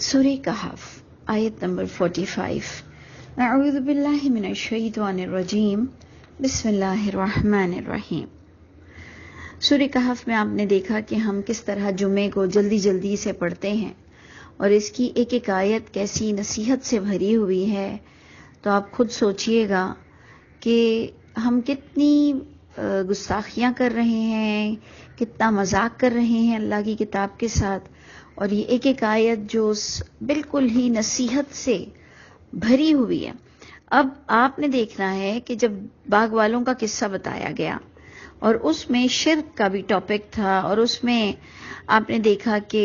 سورہ کہف آیت نمبر 45. اعوذ باللہ من الشیطان الرجیم. بسم اللہ الرحمن الرحیم. سورہ کہف میں آپ نے دیکھا کہ ہم کس طرح جمعے کو جلدی جلدی سے پڑھتے ہیں اور اس کی ایک ایک آیت کیسی نصیحت سے بھری ہوئی ہے. تو آپ خود سوچئے گا کہ ہم کتنی گستاخیاں کر رہے ہیں، کتنا مذاق کر رہے ہیں اللہ کی کتاب کے ساتھ. اور یہ ایک ایک آیت جو بالکل ہی نصیحت سے بھری ہوئی ہے. اب آپ نے دیکھنا ہے کہ جب باغ والوں کا قصہ بتایا گیا اور اس میں شرک کا بھی ٹاپک تھا اور اس میں آپ نے دیکھا کہ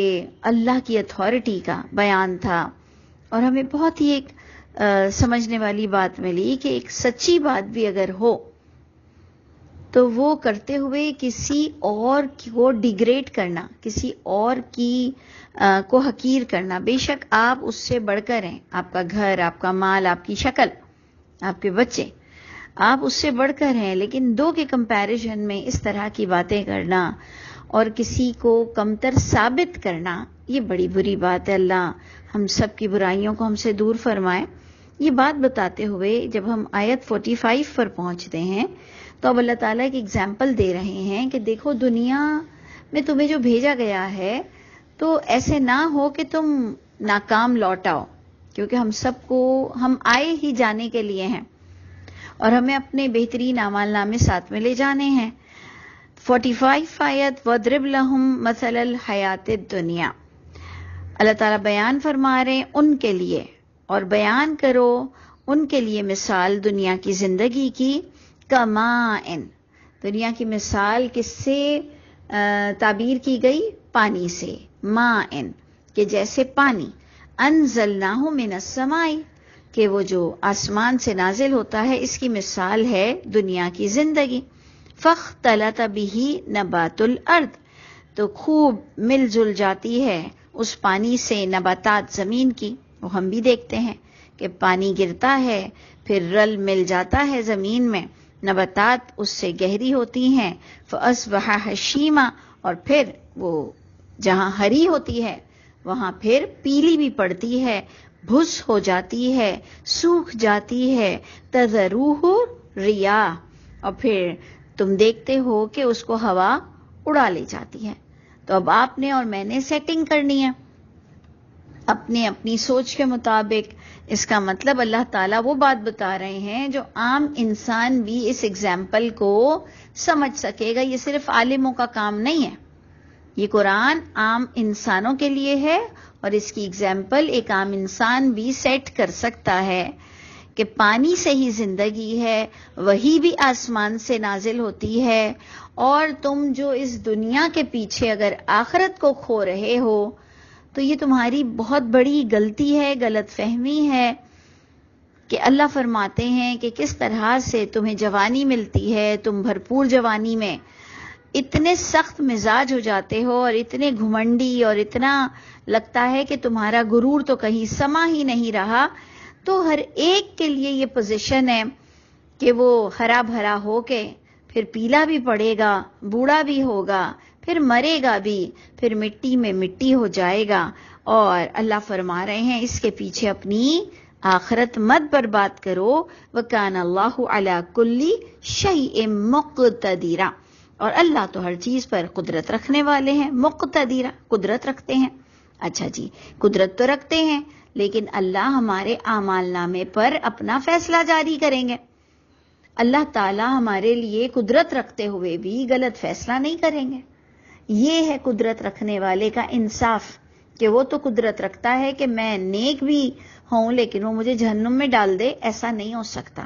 اللہ کی اتھارٹی کا بیان تھا، اور ہمیں بہت ہی ایک سمجھنے والی بات ملی کہ ایک سچی بات بھی اگر ہو تو وہ کرتے ہوئے کسی اور کو ڈیگریڈ کرنا، کسی اور کی کو حقیر کرنا، بے شک آپ اس سے بڑھ کر ہیں، آپ کا گھر، آپ کا مال، آپ کی شکل، آپ کے بچے، آپ اس سے بڑھ کر ہیں، لیکن دو کے کمپیریزن میں اس طرح کی باتیں کرنا اور کسی کو کمتر ثابت کرنا، یہ بڑی بری بات ہے. اللہ ہم سب کی برائیوں کو ہم سے دور فرمائے. یہ بات بتاتے ہوئے جب ہم آیت 45 پر پہنچتے ہیں تو اب اللہ تعالیٰ ایک ایگزامپل دے رہے ہیں کہ دیکھو دنیا میں تمہیں جو بھیجا گیا ہے تو ایسے نہ ہو کہ تم ناکام لوٹ آؤ، کیونکہ ہم سب کو ہم آئے ہی جانے کے لیے ہیں اور ہمیں اپنے بہترین اعمال نامے ساتھ میں لے جانے ہیں. 45 آیت وَاضْرِبْ لَهُمْ مَثَلَ الْحَيَاةِ الدُّنْيَا. اللہ تعالیٰ بیان فرما رہے ہیں ان کے لیے، اور بیان کرو ان کے لیے مثال دنیا کی زندگی کی. کماءٍ، دنیا کی مثال کس سے تعبیر کی گئی؟ پانی سے. ماءٍ، کہ جیسے پانی. انزلناہ من السماء، کہ وہ جو آسمان سے نازل ہوتا ہے، اس کی مثال ہے دنیا کی زندگی. فاختلط بہ نبات الارض، تو خوب مل جل جاتی ہے اس پانی سے نباتات زمین کی. وہ ہم بھی دیکھتے ہیں کہ پانی گرتا ہے پھر رل مل جاتا ہے زمین میں، نباتات اس سے گہری ہوتی ہیں. فاصبح ہشیما، اور پھر وہ جہاں ہری ہوتی ہے وہاں پھر پیلی بھی پڑتی ہے، بھس ہو جاتی ہے، سوکھ جاتی ہے. تذروہ ریاح، اور پھر تم دیکھتے ہو کہ اس کو ہوا اڑا لے جاتی ہے. تو اب آپ نے اور میں نے سیٹنگ کرنی ہے اپنی اپنی سوچ کے مطابق. اس کا مطلب اللہ تعالیٰ وہ بات بتا رہے ہیں جو عام انسان بھی اس ایگزامپل کو سمجھ سکے گا. یہ صرف عالموں کا کام نہیں ہے، یہ قرآن عام انسانوں کے لیے ہے، اور اس کی ایگزامپل ایک عام انسان بھی سیٹ کر سکتا ہے کہ پانی سے ہی زندگی ہے، وہی بھی آسمان سے نازل ہوتی ہے. اور تم جو اس دنیا کے پیچھے اگر آخرت کو کھو رہے ہو تو یہ تمہاری بہت بڑی غلطی ہے، غلط فہمی ہے. کہ اللہ فرماتے ہیں کہ کس طرح سے تمہیں جوانی ملتی ہے، تم بھرپور جوانی میں اتنے سخت مزاج ہو جاتے ہو اور اتنے گھمنڈی اور اتنا لگتا ہے کہ تمہارا غرور تو کہیں سما ہی نہیں رہا. تو ہر ایک کے لیے یہ پوزیشن ہے کہ وہ ہرا بھرا ہو کے پھر پیلا بھی پڑے گا، بوڑھا بھی ہوگا، پھر مرے گا بھی، پھر مٹی میں مٹی ہو جائے گا. اور اللہ فرما رہے ہیں اس کے پیچھے اپنی آخرت مت برباد کرو. وَكَانَ اللَّهُ عَلَى كُلِّ شَيْءٍ مُقْتَدِرًا، اور اللہ تو ہر چیز پر قدرت رکھنے والے ہیں. مقتدرہ، قدرت رکھتے ہیں. اچھا جی، قدرت تو رکھتے ہیں لیکن اللہ ہمارے اعمال نامے پر اپنا فیصلہ جاری کریں گے. اللہ تعالیٰ ہمارے لیے قدرت رکھتے ہوئے بھی غلط فیصلہ نہیں کریں گے. یہ ہے قدرت رکھنے والے کا انصاف، کہ وہ تو قدرت رکھتا ہے کہ میں نیک بھی ہوں لیکن وہ مجھے جہنم میں ڈال دے. ایسا نہیں ہو سکتا.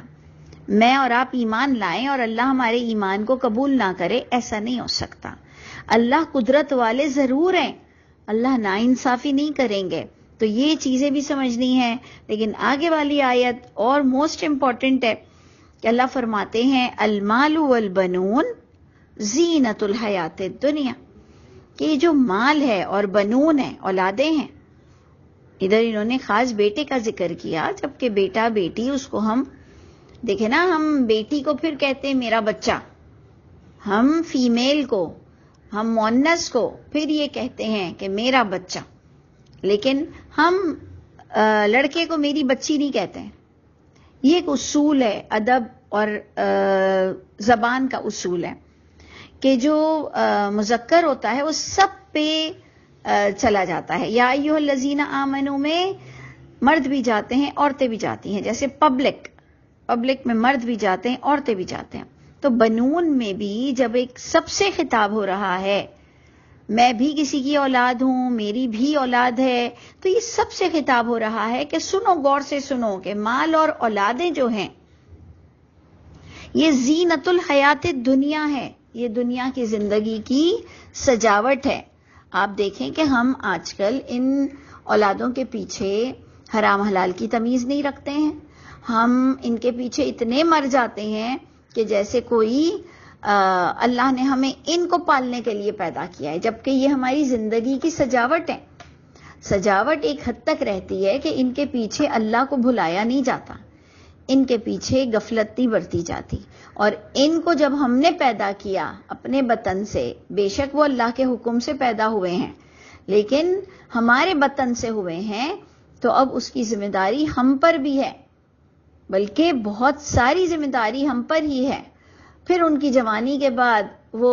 میں اور آپ ایمان لائیں اور اللہ ہمارے ایمان کو قبول نہ کرے، ایسا نہیں ہو سکتا. اللہ قدرت والے ضرور ہیں، اللہ ناانصافی نہیں کریں گے. تو یہ چیزیں بھی سمجھنی ہیں. لیکن آگے والی آیت اور موسٹ امپورٹنٹ ہے کہ اللہ فرماتے ہیں المال والبنون زینت الحیات الدنیا، کہ یہ جو مال ہے اور بنون ہے، اولادیں ہیں. ادھر انہوں نے خاص بیٹے کا ذکر کیا، جبکہ بیٹا بیٹی اس کو ہم دیکھیں نا، ہم بیٹی کو پھر کہتے ہیں میرا بچہ، ہم فیمیل کو، ہم مؤنث کو پھر یہ کہتے ہیں کہ میرا بچہ. لیکن ہم لڑکے کو میری بچی نہیں کہتے ہیں. یہ ایک اصول ہے، ادب اور زبان کا اصول ہے کہ جو مذکر ہوتا ہے وہ سب پہ چلا جاتا ہے. یا ایھا الذین آمنوا میں مرد بھی جاتے ہیں، عورتیں بھی جاتی ہیں. جیسے پبلک میں مرد بھی جاتے ہیں، عورتیں بھی جاتے ہیں. تو بنون میں بھی جب ایک سب سے خطاب ہو رہا ہے، میں بھی کسی کی اولاد ہوں، میری بھی اولاد ہے، تو یہ سب سے خطاب ہو رہا ہے کہ سنو، غور سے سنو کہ مال اور اولادیں جو ہیں یہ زینت الحیات دنیا ہے، یہ دنیا کی زندگی کی سجاوٹ ہے. آپ دیکھیں کہ ہم آج کل ان اولادوں کے پیچھے حرام حلال کی تمیز نہیں رکھتے ہیں. ہم ان کے پیچھے اتنے مر جاتے ہیں کہ جیسے کوئی اللہ نے ہمیں ان کو پالنے کے لیے پیدا کیا ہے، جبکہ یہ ہماری زندگی کی سجاوٹ ہے. سجاوٹ ایک حد تک رہتی ہے کہ ان کے پیچھے اللہ کو بھلایا نہیں جاتا، ان کے پیچھے غفلت نہیں برتی جاتی. اور ان کو جب ہم نے پیدا کیا اپنے بطن سے، بے شک وہ اللہ کے حکم سے پیدا ہوئے ہیں، لیکن ہمارے بطن سے ہوئے ہیں، تو اب اس کی ذمہ داری ہم پر بھی ہے، بلکہ بہت ساری ذمہ داری ہم پر ہی ہے. پھر ان کی جوانی کے بعد وہ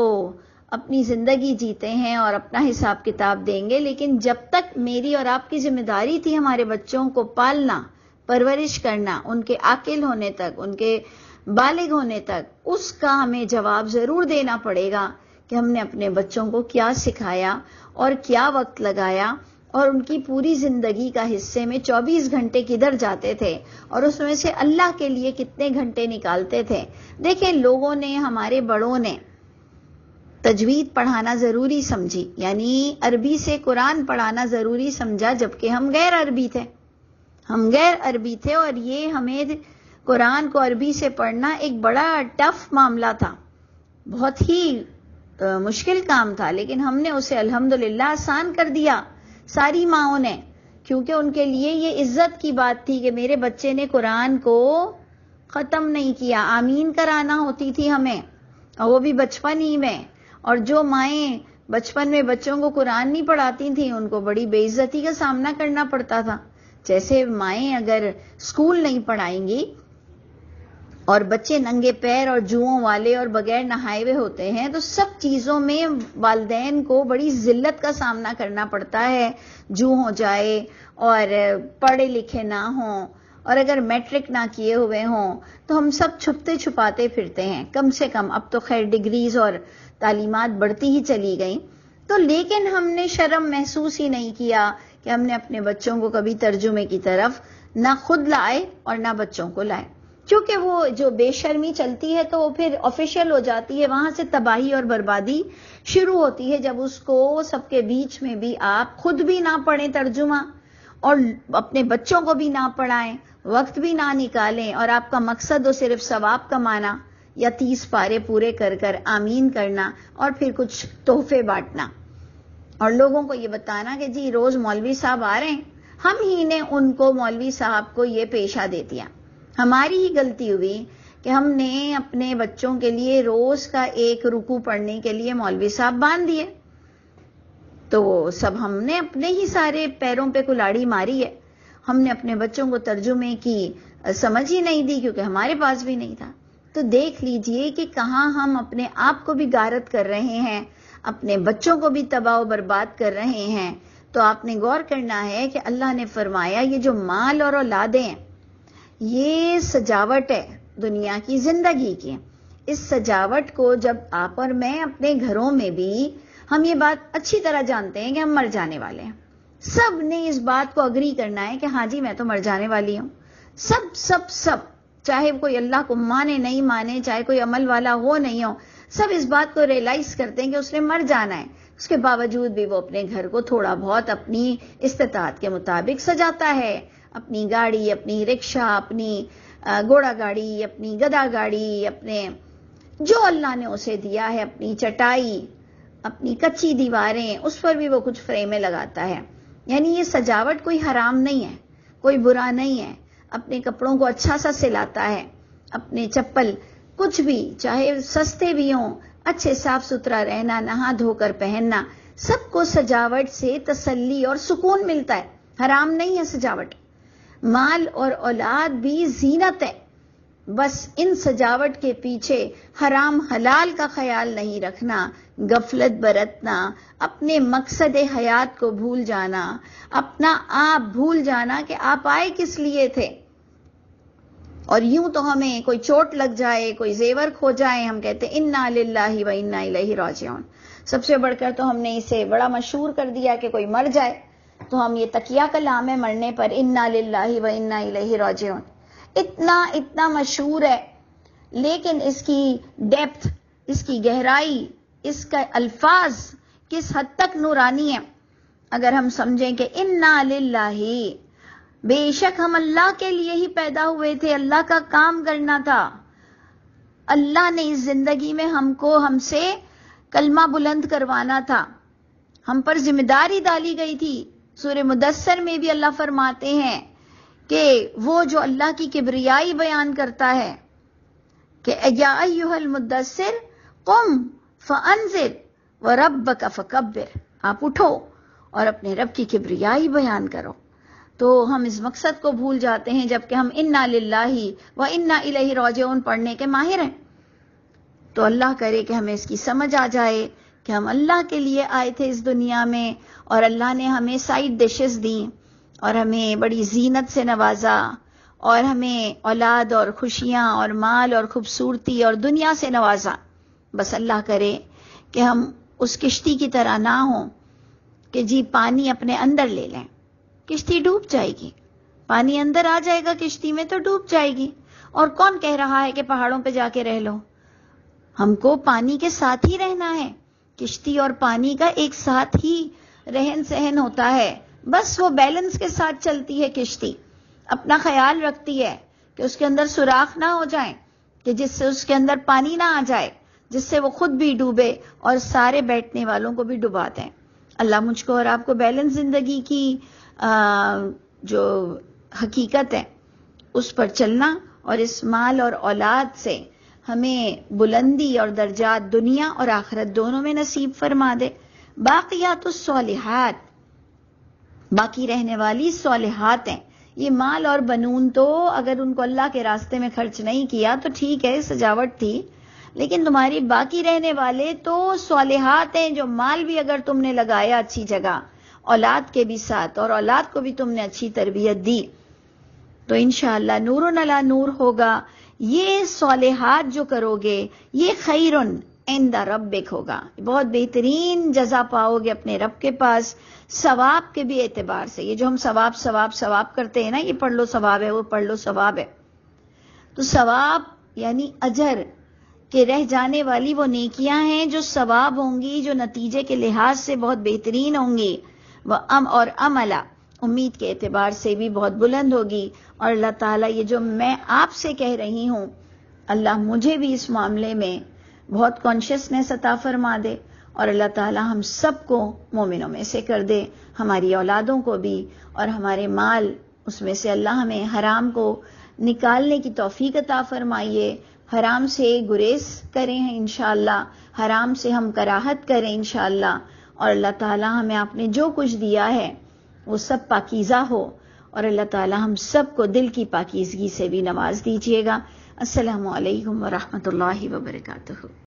اپنی زندگی جیتے ہیں اور اپنا حساب کتاب دیں گے، لیکن جب تک میری اور آپ کی ذمہ داری تھی ہمارے بچوں کو پالنا، پرورش کرنا، ان کے عاقل ہونے تک، ان کے بالغ ہونے تک، اس کا ہمیں جواب ضرور دینا پڑے گا کہ ہم نے اپنے بچوں کو کیا سکھایا اور کیا وقت لگایا، اور ان کی پوری زندگی کا حصے میں 24 گھنٹے کدھر جاتے تھے اور اس میں سے اللہ کے لیے کتنے گھنٹے نکالتے تھے. دیکھیں، لوگوں نے، ہمارے بڑوں نے تجوید پڑھانا ضروری سمجھی، یعنی عربی سے قرآن پڑھانا ضروری سمجھا، جبکہ ہم غیر عربی تھے اور یہ ہمیں قرآن کو عربی سے پڑھنا ایک بڑا ٹف معاملہ تھا، بہت ہی مشکل کام تھا، لیکن ہم نے اسے الحمدللہ آسان کر دیا ساری ماؤں نے، کیونکہ ان کے لیے یہ عزت کی بات تھی کہ میرے بچے نے قرآن کو ختم نہیں کیا. آمین کرانا ہوتی تھی ہمیں، اور وہ بھی بچپن ہی میں. اور جو مائیں بچپن میں بچوں کو قرآن نہیں پڑھاتی تھیں ان کو بڑی بے عزتی کا سامنا کرنا پڑتا تھا. جیسے مائیں اگر اسکول نہیں پڑھائیں گی اور بچے ننگے پیر اور جوؤں والے اور بغیر نہائے ہوئے ہوتے ہیں، تو سب چیزوں میں والدین کو بڑی ذلت کا سامنا کرنا پڑتا ہے. جو ہو جائے اور پڑھے لکھے نہ ہوں، اور اگر میٹرک نہ کیے ہوئے ہوں تو ہم سب چھپتے چھپاتے پھرتے ہیں. کم سے کم اب تو خیر ڈگریز اور تعلیمات بڑھتی ہی چلی گئیں، تو لیکن ہم نے شرم محسوس ہی نہیں کیا کہ ہم نے اپنے بچوں کو کبھی ترجمے کی طرف نہ خود لائے اور نہ بچوں کو لائے. کیونکہ وہ جو بے شرمی چلتی ہے تو وہ پھر آفیشیل ہو جاتی ہے، وہاں سے تباہی اور بربادی شروع ہوتی ہے. جب اس کو سب کے بیچ میں بھی آپ خود بھی نہ پڑھیں ترجمہ اور اپنے بچوں کو بھی نہ پڑھائیں، وقت بھی نہ نکالیں، اور آپ کا مقصد ہو صرف ثواب کمانا یا 30 پارے پورے کر کر آمین کرنا اور پھر کچھ تحفے بانٹنا اور لوگوں کو یہ بتانا کہ جی روز مولوی صاحب آ رہے ہیں. ہم ہی نے ان کو، مولوی صاحب کو، یہ پیشہ دے دیا. ہماری ہی غلطی ہوئی کہ ہم نے اپنے بچوں کے لیے روز کا ایک رکوع پڑھنے کے لیے مولوی صاحب باندھ دیے، تو وہ سب ہم نے اپنے ہی سارے پیروں پہ کلاڑی ماری ہے. ہم نے اپنے بچوں کو ترجمے کی سمجھ ہی نہیں دی کیونکہ ہمارے پاس بھی نہیں تھا. تو دیکھ لیجئے کہ کہاں ہم اپنے آپ کو بھی غارت کر رہے ہیں، اپنے بچوں کو بھی تباہ و برباد کر رہے ہیں. تو آپ نے غور کرنا ہے کہ اللہ نے فرمایا یہ جو مال اور اولادیں ہیں یہ سجاوٹ ہے دنیا کی زندگی کی. اس سجاوٹ کو جب آپ اور میں اپنے گھروں میں بھی، ہم یہ بات اچھی طرح جانتے ہیں کہ ہم مر جانے والے ہیں. سب نے اس بات کو اگری کرنا ہے کہ ہاں جی میں تو مر جانے والی ہوں. سب چاہے کوئی اللہ کو مانے نہیں مانے، چاہے کوئی عمل والا ہو نہیں ہو، سب اس بات کو ریئلائز کرتے ہیں کہ اس نے مر جانا ہے. اس کے باوجود بھی وہ اپنے گھر کو تھوڑا بہت اپنی استطاعت کے مطابق سجاتا ہے. اپنی گاڑی، اپنی رکشہ، اپنی گھوڑا گاڑی، اپنی گدا گاڑی، اپنے جو اللہ نے اسے دیا ہے، اپنی چٹائی، اپنی کچی دیواریں، اس پر بھی وہ کچھ فریمیں لگاتا ہے. یعنی یہ سجاوٹ کوئی حرام نہیں ہے، کوئی برا نہیں ہے. اپنے کپڑوں کو اچھا سا سلاتا ہے، اپنے چپل کچھ بھی چاہے سستے بھی ہوں، اچھے صاف ستھرا رہنا، نہا دھو کر پہننا، سب کو سجاوٹ سے تسلی اور سکون ملتا ہے، حرام نہیں ہے سجاوٹ. مال اور اولاد بھی زینت ہے، بس ان سجاوٹ کے پیچھے حرام حلال کا خیال نہیں رکھنا، غفلت برتنا، اپنے مقصد حیات کو بھول جانا، اپنا آپ بھول جانا کہ آپ آئے کس لیے تھے. اور یوں تو ہمیں کوئی چوٹ لگ جائے، کوئی زیور کھو جائے، ہم کہتے ہیں انا للہ و انا الیہ راجعون. سب سے بڑھ کر تو ہم نے اسے بڑا مشہور کر دیا کہ کوئی مر جائے تو ہم یہ تکیہ کلام ہے مرنے پر، انا للہ و انا الیہ راجعون. اتنا مشہور ہے، لیکن اس کی ڈیپتھ، اس کی گہرائی، اس کا الفاظ کس حد تک نورانی ہے. اگر ہم سمجھیں کہ انا للہ، بے شک ہم اللہ کے لیے ہی پیدا ہوئے تھے، اللہ کا کام کرنا تھا. اللہ نے اس زندگی میں ہم سے کلمہ بلند کروانا تھا، ہم پر ذمہ داری ڈالی گئی تھی. سورہ مدثر میں بھی اللہ فرماتے ہیں کہ وہ جو اللہ کی کبریائی بیان کرتا ہے کہ یا ایھا المدثر قم فانذر وربک فکبر، آپ اٹھو اور اپنے رب کی کبریائی بیان کرو. تو ہم اس مقصد کو بھول جاتے ہیں جبکہ ہم انا للہ و انا الیہ راجعون پڑھنے کے ماہر ہیں. تو اللہ کرے کہ ہمیں اس کی سمجھ آ جائے کہ ہم اللہ کے لیے آئے تھے اس دنیا میں، اور اللہ نے ہمیں سائیڈ ڈشز دیں اور ہمیں بڑی زینت سے نوازا، اور ہمیں اولاد اور خوشیاں اور مال اور خوبصورتی اور دنیا سے نوازا. بس اللہ کرے کہ ہم اس کشتی کی طرح نہ ہوں کہ جی پانی اپنے اندر لے لیں، کشتی ڈوب جائے گی. پانی اندر آ جائے گا کشتی میں تو ڈوب جائے گی. اور کون کہہ رہا ہے کہ پہاڑوں پہ جا کے رہ لو؟ ہم کو پانی کے ساتھ ہی رہنا ہے. کشتی اور پانی کا ایک ساتھ ہی رہن سہن ہوتا ہے، بس وہ بیلنس کے ساتھ چلتی ہے کشتی. اپنا خیال رکھتی ہے کہ اس کے اندر سوراخ نہ ہو جائیں، کہ جس سے اس کے اندر پانی نہ آ جائے، جس سے وہ خود بھی ڈوبے اور سارے بیٹھنے والوں کو بھی ڈبا دیں. اللہ مجھ کو اور آپ کو بیلنس زندگی کی جو حقیقت ہے اس پر چلنا، اور اس مال اور اولاد سے ہمیں بلندی اور درجات دنیا اور آخرت دونوں میں نصیب فرما دے. باقیات الصالحات، باقی رہنے والی صالحات ہیں. یہ مال اور بنون تو اگر ان کو اللہ کے راستے میں خرچ نہیں کیا تو ٹھیک ہے، سجاوٹ تھی، لیکن تمہاری باقی رہنے والے تو صالحات ہیں. جو مال بھی اگر تم نے لگایا اچھی جگہ، اولاد کے بھی ساتھ، اور اولاد کو بھی تم نے اچھی تربیت دی، تو انشاءاللہ نور علی نور ہوگا. یہ صالحات جو کرو گے یہ خیرن عند ربک ہوگا، بہت بہترین جزا پاؤ گے اپنے رب کے پاس، ثواب کے بھی اعتبار سے. یہ جو ہم ثواب کرتے ہیں نا، یہ پڑھ لو ثواب ہے، وہ پڑھ لو ثواب ہے، تو ثواب یعنی اجر کہ رہ جانے والی وہ نیکیاں ہیں جو ثواب ہوں گی، جو نتیجے کے لحاظ سے بہت بہترین ہوں گی، اور عملہ امید کے اعتبار سے بھی بہت بلند ہوگی. اور اللہ تعالیٰ یہ جو میں آپ سے کہہ رہی ہوں، اللہ مجھے بھی اس معاملے میں بہت کانشیسنیس عطا فرما دے، اور اللہ تعالیٰ ہم سب کو مومنوں میں سے کر دے، ہماری اولادوں کو بھی، اور ہمارے مال اس میں سے اللہ ہمیں حرام کو نکالنے کی توفیق عطا فرمائیے. حرام سے گریز کریں انشاءاللہ، حرام سے ہم کراہت کریں انشاءاللہ، اور اللہ تعالیٰ ہمیں آپ نے جو کچھ دیا ہے وہ سب پاکیزہ ہو، اور اللہ تعالیٰ ہم سب کو دل کی پاکیزگی سے بھی نواز دیجیے گا. السلام علیکم ورحمۃ اللہ وبرکاتہ.